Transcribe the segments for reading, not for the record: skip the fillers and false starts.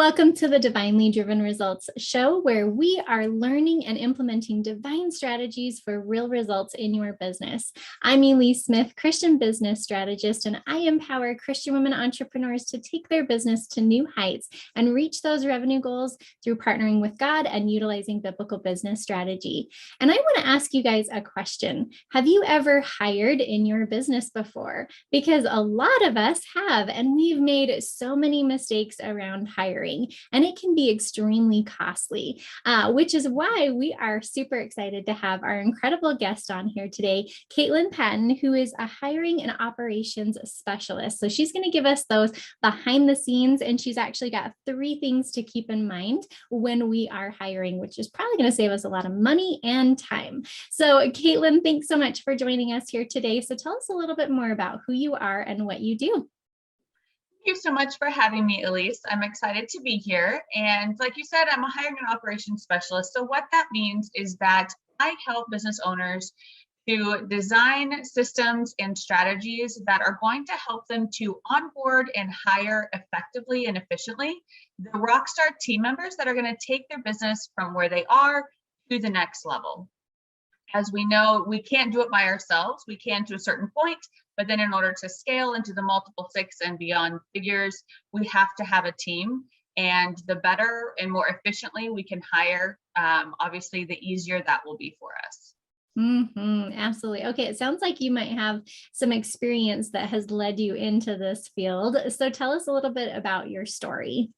Welcome to the Divinely Driven Results show, where we are learning and implementing divine strategies for real results in your business. I'm Elise Smith, Christian business strategist, and I empower Christian women entrepreneurs to take their business to new heights and reach those revenue goals through partnering with God and utilizing biblical business strategy. And I want to ask you guys a question. Have you ever hired in your business before? Because a lot of us have, and we've made so many mistakes around hiring. And it can be extremely costly, which is why we are super excited to have our incredible guest on here today, Katelyn Patton, who is a hiring and operations specialist. So she's going to give us those behind the scenes, and she's actually got 3 things to keep in mind when we are hiring, which is probably going to save us a lot of money and time. So Katelyn, thanks so much for joining us here today. So tell us a little bit more about who you are and what you do. Thank you so much for having me, Elise. I'm excited to be here. And like you said, I'm a hiring and operations specialist. So what that means is that I help business owners to design systems and strategies that are going to help them to onboard and hire effectively and efficiently the rockstar team members that are going to take their business from where they are to the next level. As we know, we can't do it by ourselves. We can to a certain point, but then in order to scale into the multiple 6 and beyond figures, we have to have a team. And the better and more efficiently we can hire, obviously, the easier that will be for us. Absolutely. Okay, it sounds like you might have some experience that has led you into this field. So tell us a little bit about your story.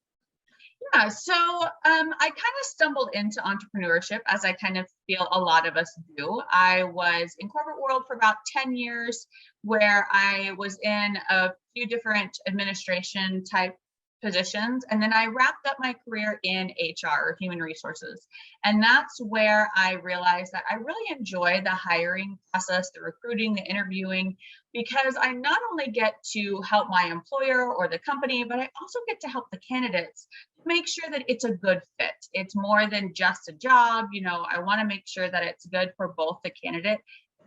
Yeah, so I kind of stumbled into entrepreneurship, as I kind of feel a lot of us do. I was in corporate world for about 10 years, where I was in a few different administration type positions. And then I wrapped up my career in HR, or human resources. And that's where I realized that I really enjoy the hiring process, the recruiting, the interviewing, because I not only get to help my employer or the company, but I also get to help the candidates make sure that it's a good fit. It's more than just a job. You know, I want to make sure that it's good for both the candidate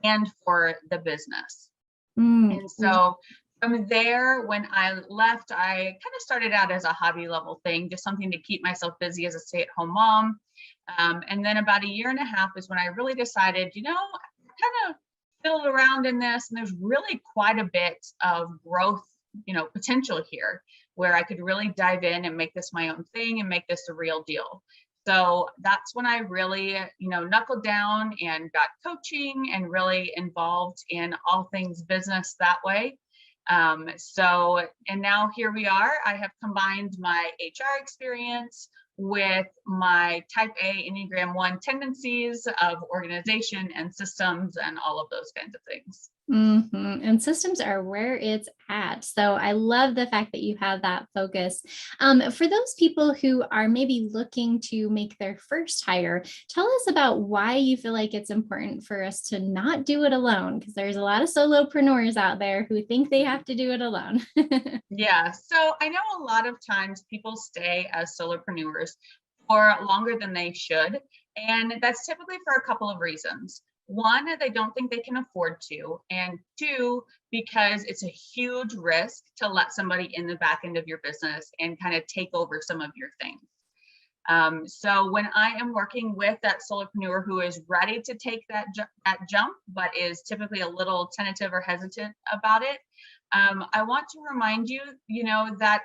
and for the business. And so from there, when I left, I kind of started out as a hobby level thing, just something to keep myself busy as a stay-at-home mom. And then about 1.5 years is when I really decided, I kind of fiddled around in this, and there's really quite a bit of growth, potential here, where I could really dive in and make this my own thing and make this a real deal. So that's when I really, knuckled down and got coaching and really involved in all things business that way. And now here we are. I have combined my HR experience with my type A Enneagram 1 tendencies of organization and systems and all of those kinds of things. And systems are where it's at. So I love the fact that you have that focus. For those people who are maybe looking to make their first hire, tell us about why you feel like it's important for us to not do it alone, because there's a lot of solopreneurs out there who think they have to do it alone. Yeah, so I know a lot of times people stay as solopreneurs for longer than they should. And that's typically for a couple of reasons. 1, they don't think they can afford to. And 2, because it's a huge risk to let somebody in the back end of your business and kind of take over some of your things. So when I am working with that solopreneur who is ready to take that jump, but is typically a little tentative or hesitant about it, I want to remind you, that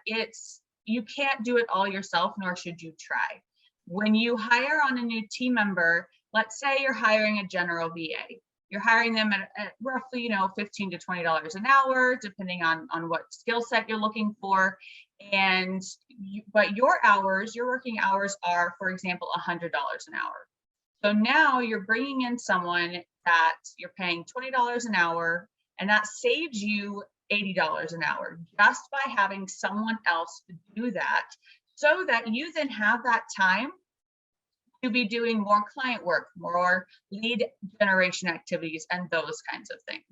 you can't do it all yourself, nor should you try. When you hire on a new team member, let's say you're hiring a general VA. You're hiring them at roughly, $15 to $20 an hour, depending on what skill set you're looking for. But your working hours are, for example, $100 an hour. So now you're bringing in someone that you're paying $20 an hour, and that saves you $80 an hour just by having someone else to do that, so that you then have that time to be doing more client work, more lead generation activities, and those kinds of things.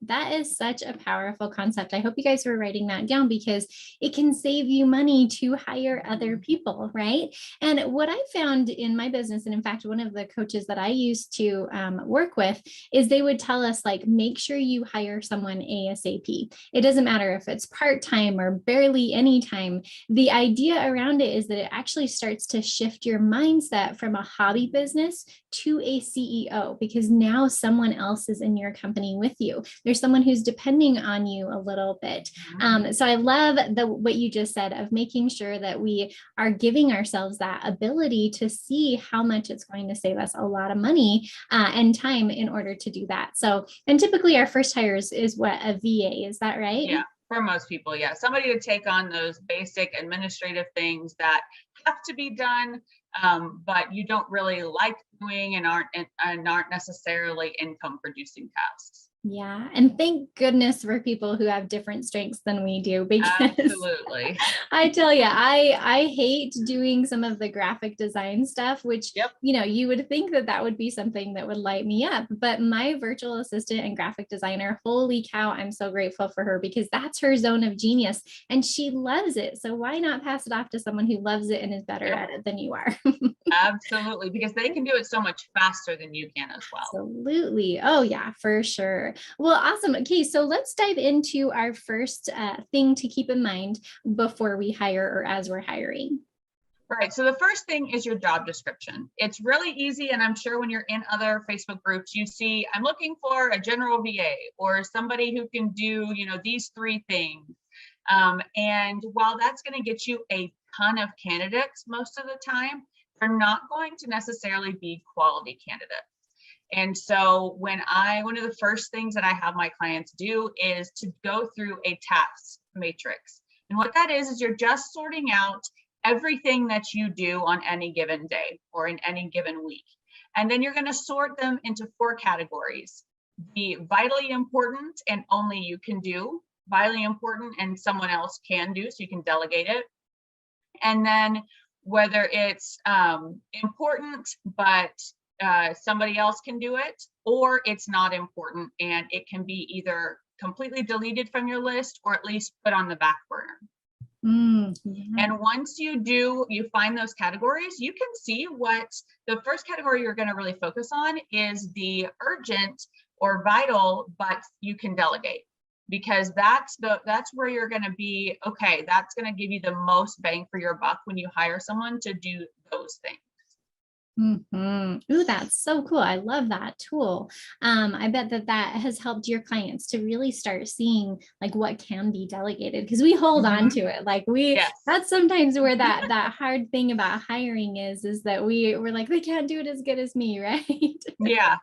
That is such a powerful concept. I hope you guys were writing that down because it can save you money to hire other people, right? And what I found in my business, and in fact, one of the coaches that I used to work with, is they would tell us, like, make sure you hire someone ASAP. It doesn't matter if it's part-time or barely any time. The idea around it is that it actually starts to shift your mindset from a hobby business to a CEO, because now someone else is in your company with you. There's someone who's depending on you a little bit. So I love what you just said of making sure that we are giving ourselves that ability to see how much it's going to save us a lot of money and time in order to do that. So, and typically our first hire is what, a VA, is that right? Yeah, for most people, yeah. Somebody to take on those basic administrative things that have to be done, but you don't really like doing and aren't necessarily income producing tasks. Yeah. And thank goodness for people who have different strengths than we do, because Absolutely. I tell you, I hate doing some of the graphic design stuff, which, Yep. you would think that that would be something that would light me up. But my virtual assistant and graphic designer, holy cow, I'm so grateful for her, because that's her zone of genius and she loves it. So why not pass it off to someone who loves it and is better Yep. at it than you are? Absolutely, because they can do it so much faster than you can as well. Absolutely. Oh, yeah, for sure. Well, awesome. Okay, so let's dive into our first thing to keep in mind before we hire or as we're hiring. Right. So the first thing is your job description. It's really easy. And I'm sure when you're in other Facebook groups, you see, I'm looking for a general VA or somebody who can do, these three things. And while that's going to get you a ton of candidates most of the time, they're not going to necessarily be quality candidates. And so one of the first things that I have my clients do is to go through a task matrix. And what that is you're just sorting out everything that you do on any given day or in any given week. And then you're going to sort them into 4 categories: the vitally important and only you can do, vitally important and someone else can do, so you can delegate it. And then whether it's important, but somebody else can do it, or it's not important and it can be either completely deleted from your list or at least put on the back burner. And once you find those categories, you can see what the first category you're going to really focus on is the urgent or vital, but you can delegate, because that's where you're going to be, okay, that's going to give you the most bang for your buck when you hire someone to do those things. Ooh, that's so cool. I love that tool. I bet that has helped your clients to really start seeing like what can be delegated, because we hold on to it. Like Yes. That's sometimes where that hard thing about hiring is that we're like, they can't do it as good as me, right? Yeah.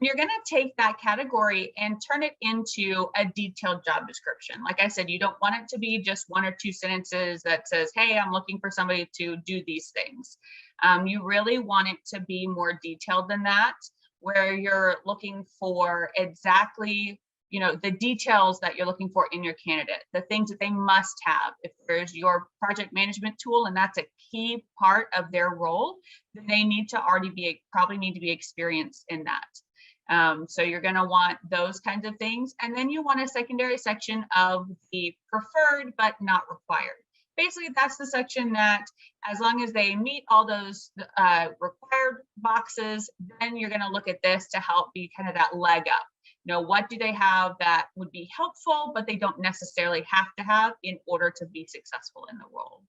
You're going to take that category and turn it into a detailed job description. Like I said, you don't want it to be just 1 or 2 sentences that says, hey, I'm looking for somebody to do these things. You really want it to be more detailed than that, where you're looking for exactly, the details that you're looking for in your candidate, the things that they must have. If there's your project management tool and that's a key part of their role, then they probably need to be experienced in that. So you're going to want those kinds of things. And then you want a secondary section of the preferred but not required. Basically, that's the section that as long as they meet all those required boxes, then you're going to look at this to help be kind of that leg up. What do they have that would be helpful, but they don't necessarily have to have in order to be successful in the role.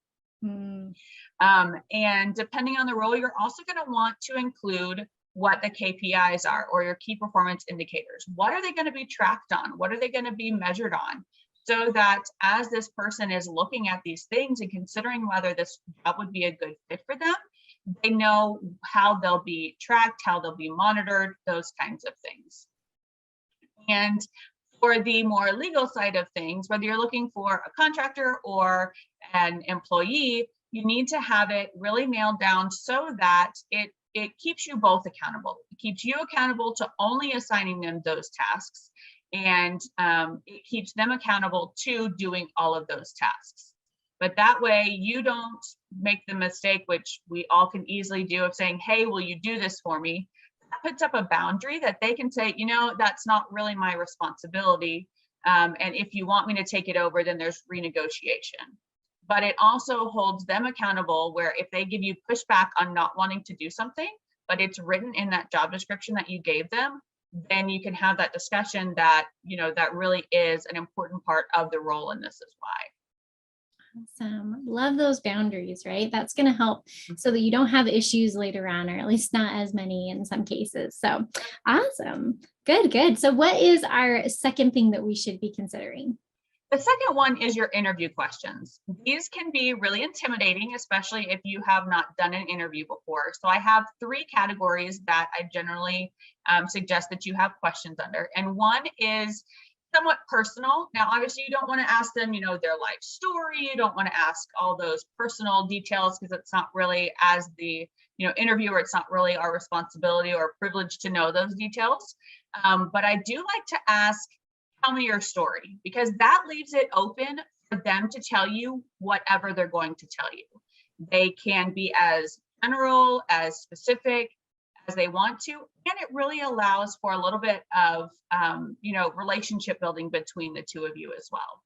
And depending on the role, you're also going to want to include what the KPIs are, or your key performance indicators. What are they going to be tracked on? What are they going to be measured on? So that as this person is looking at these things and considering whether this job would be a good fit for them, they know how they'll be tracked, how they'll be monitored, those kinds of things. And for the more legal side of things, whether you're looking for a contractor or an employee, you need to have it really nailed down so that it keeps you both accountable. It keeps you accountable to only assigning them those tasks, and it keeps them accountable to doing all of those tasks. But that way you don't make the mistake, which we all can easily do, of saying, hey, will you do this for me? that puts up a boundary that they can say, that's not really my responsibility. And if you want me to take it over, then there's renegotiation. But it also holds them accountable, where if they give you pushback on not wanting to do something, but it's written in that job description that you gave them, then you can have that discussion that, that really is an important part of the role, and this is why. Awesome. Love those boundaries, right? That's going to help so that you don't have issues later on, or at least not as many in some cases. So awesome. Good, good. So what is our second thing that we should be considering? The second one is your interview questions. These can be really intimidating, especially if you have not done an interview before. So I have 3 categories that I generally suggest that you have questions under. And one is somewhat personal. Now, obviously, you don't want to ask them, their life story. You don't want to ask all those personal details, because it's not really, as the interviewer, it's not really our responsibility or privilege to know those details. But I do like to ask, tell me your story, because that leaves it open for them to tell you whatever they're going to tell you. They can be as general, as specific as they want to, and it really allows for a little bit of relationship building between the two of you as well.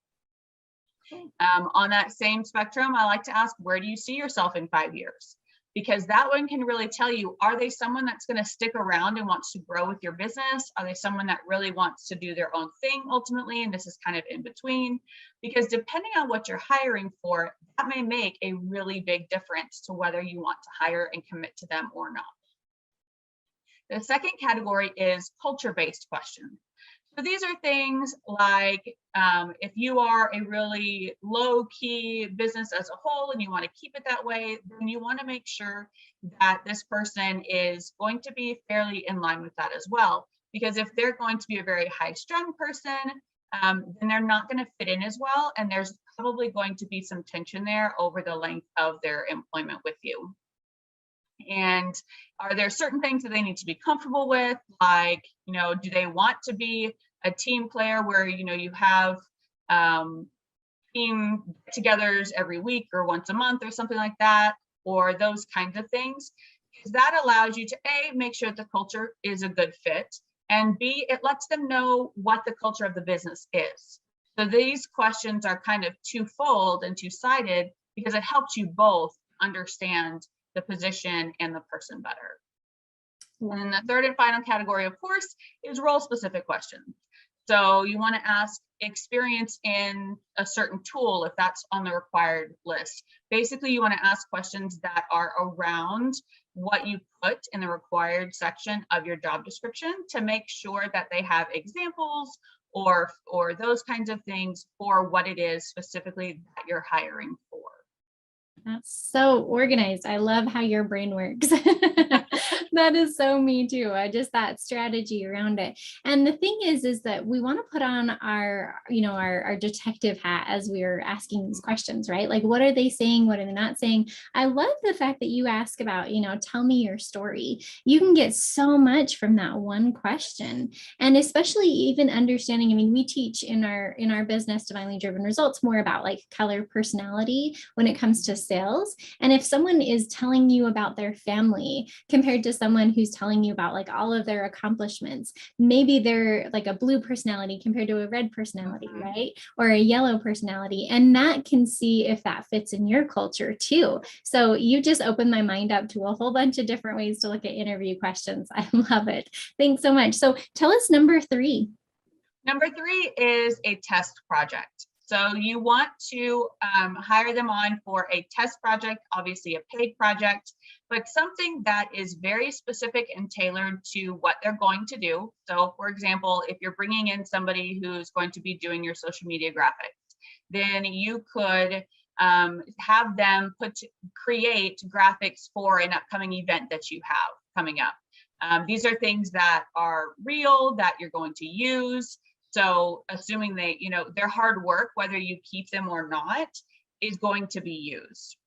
On that same spectrum, I like to ask, where do you see yourself in 5 years? Because that one can really tell you, are they someone that's going to stick around and wants to grow with your business? Are they someone that really wants to do their own thing ultimately? And this is kind of in between, because depending on what you're hiring for, that may make a really big difference to whether you want to hire and commit to them or not. The second category is culture-based questions. So these are things like, if you are a really low-key business as a whole and you want to keep it that way, then you want to make sure that this person is going to be fairly in line with that as well. Because if they're going to be a very high-strung person, then they're not going to fit in as well. And there's probably going to be some tension there over the length of their employment with you. And are there certain things that they need to be comfortable with? Like, do they want to be a team player where, you have team get-togethers every week or once a month or something like that, or those kinds of things? Because that allows you to A, make sure that the culture is a good fit, and B, it lets them know what the culture of the business is. So these questions are kind of twofold and two-sided, because it helps you both understand the position and the person better. And the third and final category, of course, is role-specific questions. So you want to ask experience in a certain tool if that's on the required list. Basically, you want to ask questions that are around what you put in the required section of your job description to make sure that they have examples or those kinds of things for what it is specifically that you're hiring for. That's so organized. I love how your brain works. That is so me too. That strategy around it. And the thing is that we want to put on our detective hat as we're asking these questions, right? Like, what are they saying? What are they not saying? I love the fact that you ask about, tell me your story. You can get so much from that one question. And especially even understanding, we teach in our business, Divinely Driven Results, more about like color personality when it comes to sales. And if someone is telling you about their family compared to someone who's telling you about like all of their accomplishments, maybe they're like a blue personality compared to a red personality, right? Or a yellow personality. And that can see if that fits in your culture too. So you just opened my mind up to a whole bunch of different ways to look at interview questions. I love it. Thanks so much. So tell us number 3. Number 3 is a test project. So you want to hire them on for a test project, obviously a paid project, but something that is very specific and tailored to what they're going to do. So for example, if you're bringing in somebody who's going to be doing your social media graphics, then you could have them create graphics for an upcoming event that you have coming up. These are things that are real, that you're going to use. So assuming their hard work, whether you keep them or not, is going to be used.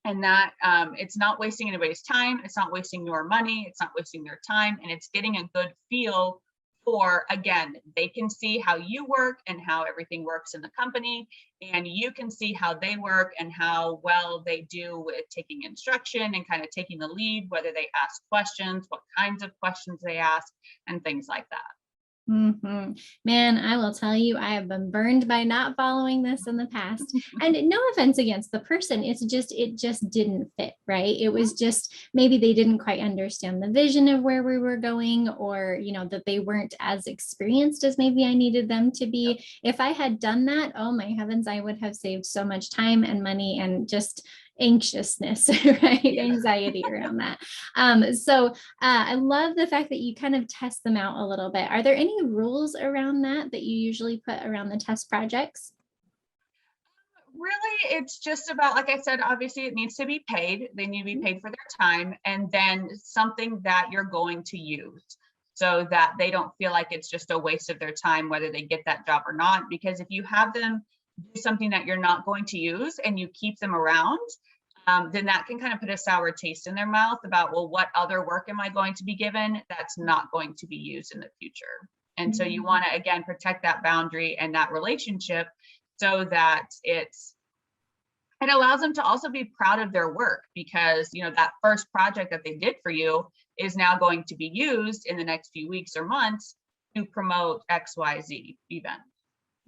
And that it's not wasting anybody's time. It's not wasting your money. It's not wasting their time. And it's getting a good feel for, again, they can see how you work and how everything works in the company, and you can see how they work and how well they do with taking instruction and kind of taking the lead, whether they ask questions, what kinds of questions they ask, and things like that. Man, I will tell you, I have been burned by not following this in the past. And no offense against the person, it just didn't fit, right? It was just maybe they didn't quite understand the vision of where we were going, or, that they weren't as experienced as maybe I needed them to be. If I had done that, oh my heavens, I would have saved so much time and money and just anxiousness, right? Yeah. Anxiety around that. I love the fact that you kind of test them out a little bit. Are there any rules around that you usually put around the test projects? Really, it's just about, like I said, obviously it needs to be paid. They need to be paid for their time, and then something that you're going to use so that they don't feel like it's just a waste of their time, whether they get that job or not. Because if you have them do something that you're not going to use and you keep them around, then that can kind of put a sour taste in their mouth about, well, what other work am I going to be given that's not going to be used in the future? And so you want to, again, protect that boundary and that relationship so that it allows them to also be proud of their work, because that first project that they did for you is now going to be used in the next few weeks or months to promote XYZ event.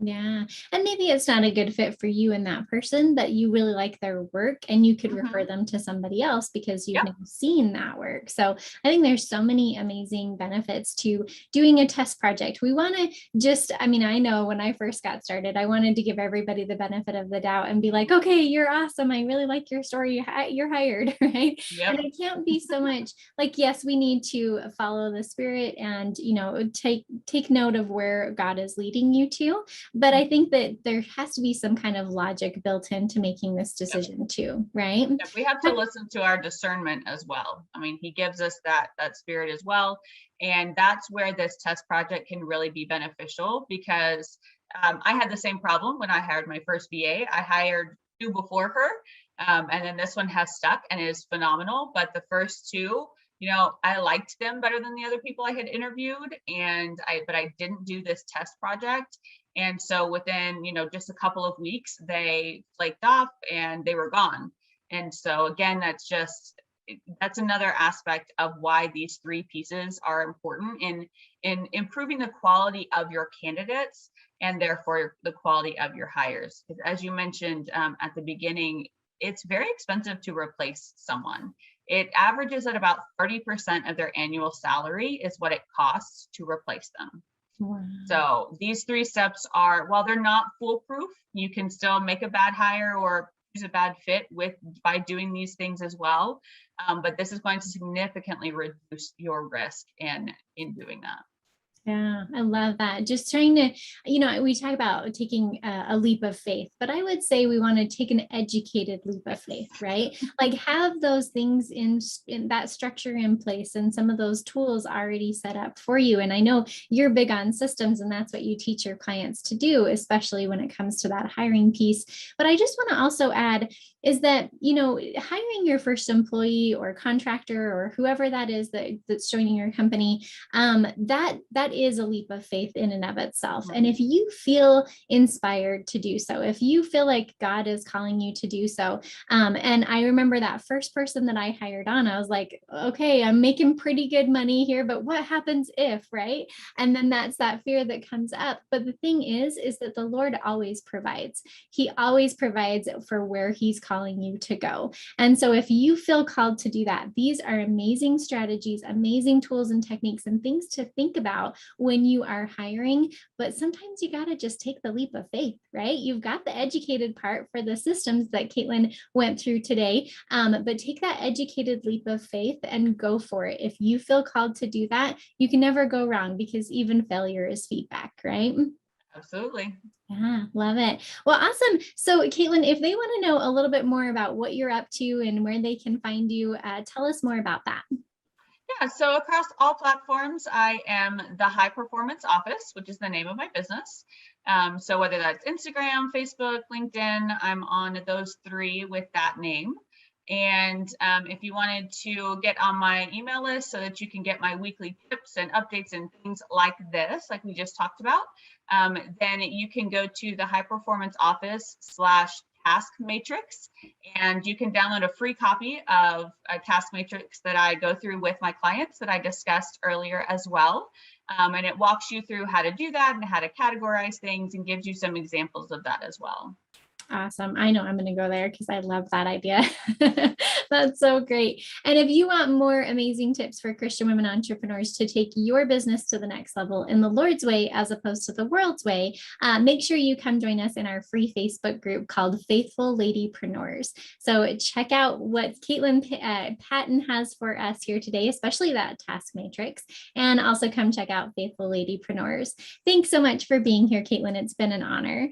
Yeah. And maybe it's not a good fit for you and that person, but you really like their work and you could refer them to somebody else because you've now seen that work. So I think there's so many amazing benefits to doing a test project. We want to I know when I first got started, I wanted to give everybody the benefit of the doubt and be like, okay, you're awesome. I really like your story. You're hired, right? Yep. And it can't be so much like, yes, we need to follow the spirit and, take note of where God is leading you to. But I think that there has to be some kind of logic built into making this decision too, right? Yep. We have to listen to our discernment as well. I mean, he gives us that spirit as well. And that's where this test project can really be beneficial, because I had the same problem when I hired my first VA. I hired 2 before her. And then this one has stuck and is phenomenal. But the first 2, I liked them better than the other people I had interviewed. But I didn't do this test project. And so within, just a couple of weeks, they flaked off and they were gone. And so again, that's another aspect of why these 3 pieces are important in improving the quality of your candidates and therefore the quality of your hires. As you mentioned at the beginning, it's very expensive to replace someone. It averages at about 30% of their annual salary is what it costs to replace them. Wow. So these 3 steps are, while they're not foolproof, you can still make a bad hire or use a bad fit by doing these things as well. But this is going to significantly reduce your risk in doing that. Yeah, I love that. Just trying to, we talk about taking a leap of faith, but I would say we want to take an educated leap of faith, right? Like have those things in that structure in place and some of those tools already set up for you. And I know you're big on systems and that's what you teach your clients to do, especially when it comes to that hiring piece. But I just want to also add is that, hiring your first employee or contractor or whoever that is that's joining your company, that is a leap of faith in and of itself. And if you feel inspired to do so, if you feel like God is calling you to do so, and I remember that first person that I hired on, I was like, okay, I'm making pretty good money here, but what happens if, right? And then that's that fear that comes up. But the thing is that the Lord always provides. He always provides for where he's calling you to go. And so if you feel called to do that, these are amazing strategies, amazing tools and techniques and things to think about when you are hiring. But sometimes you got to just take the leap of faith, right? You've got the educated part for the systems that Katelyn went through today, but take that educated leap of faith and go for it. If you feel called to do that, you can never go wrong because even failure is feedback, right? Absolutely. Yeah, love it. Well, awesome. So Katelyn, if they want to know a little bit more about what you're up to and where they can find you, tell us more about that. Yeah, so across all platforms, I am the High Performance Office, which is the name of my business. So whether that's Instagram, Facebook, LinkedIn, I'm on those 3 with that name. And if you wanted to get on my email list so that you can get my weekly tips and updates and things like this, like we just talked about, then you can go to the High Performance Office/task matrix, and you can download a free copy of a task matrix that I go through with my clients that I discussed earlier as well. And it walks you through how to do that and how to categorize things and gives you some examples of that as well. Awesome. I know I'm going to go there because I love that idea. That's so great. And if you want more amazing tips for Christian women entrepreneurs to take your business to the next level in the Lord's way, as opposed to the world's way, make sure you come join us in our free Facebook group called Faithful Ladypreneurs. So check out what Katelyn Patton has for us here today, especially that task matrix, and also come check out Faithful Ladypreneurs. Thanks so much for being here, Katelyn. It's been an honor.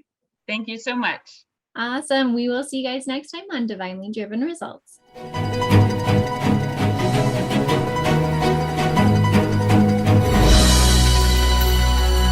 Thank you so much. Awesome. We will see you guys next time on Divinely Driven Results.